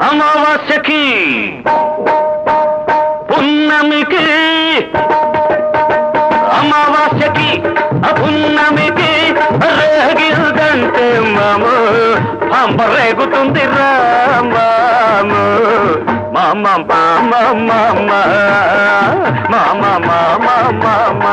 అమావాస్యకి పున్నమికి అమావాస్యకి పున్నమికి రేగిల్దంటే మాము పంబరేగుతుంది రామాము మామ మామ మామ మామ మామ మామ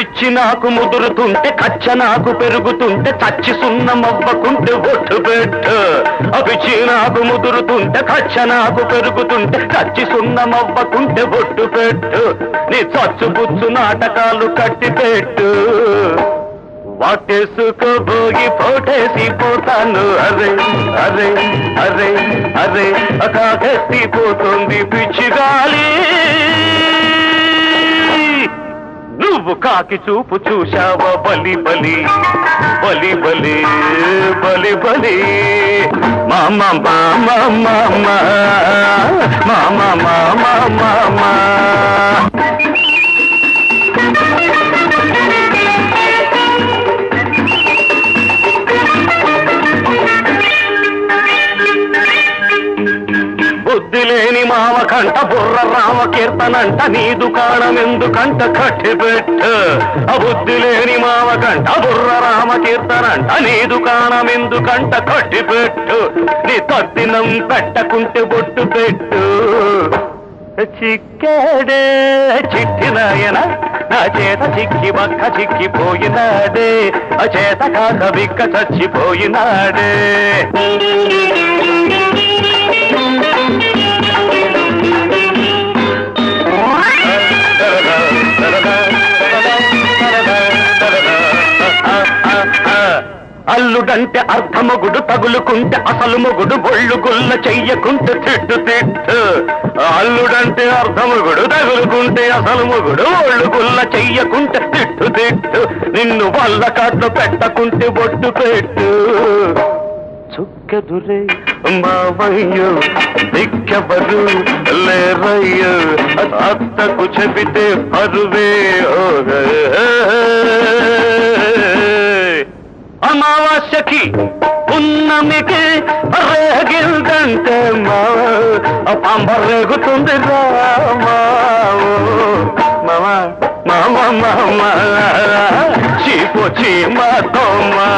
ఇచ్చి నాకు ముదురుతుంటే కచ్చ నాకు పెరుగుతుంటే చచ్చి సున్నమవ్వకుంటే ఒట్టు పెట్టు అపిచ్చి నాకు ముదురుతుంటే కచ్చ నాకు పెరుగుతుంటే చచ్చి సున్నమవ్వకుంటే ఒట్టు పెట్టు నీ చచ్చు బుచ్చు నాటకాలు కట్టి పెట్టు వాటేసుకోబోగి పోటేసి పోతాను అరే అరే అరే అరే కాకెత్తిపోతుంది పిచ్చి గాలి నువ్వు కాకి చూపు చూశావా బలి బలి బలి బలి బలి బలి మామ మామ మామ మామ మామ మామ బుద్ధి లేని మామ కంట బుర్ర రామ కీర్తనంట నీ దుకాణం ఎందుకంట కట్టి పెట్టు బుద్ధి లేని మామ కంట బుర్ర రామ కీర్తనంట నీ దుకాణం ఎందుకంట కట్టి పెట్టు నీ తద్దినం పెట్టకుంటే బొట్టు పెట్టు చిక్కాడే చిట్టినాయన నా చేత చిక్కి బక్క చిక్కిపోయినాడే ఆ చేత కాక బిక్క చచ్చిపోయినాడే అల్లుడంటే అర్ధమొగుడు తగులుకుంటే అసలు మొగుడు బొళ్ళు గుల్ల చెయ్యకుంటే తిట్టు తిట్టు అల్లుడంటే అర్ధమొగుడు తగులుకుంటే అసలు మొగుడు బొళ్ళు గుల్ల చెయ్యకుంటే తిట్టు తిట్టు నిన్ను వల్ల కాట్లు పెట్టకుంటే బొట్టు పెట్టు చుక్కెదురే మావయ్యో దిక్కెవరు లేరయ్యో అత్తకు చెబితే పరువే అమావాస్యకి పున్నమికి రేగిల్దంటే పంబరేగుతుంది రామా మామ మామ మామ చీపు చీమ తోమా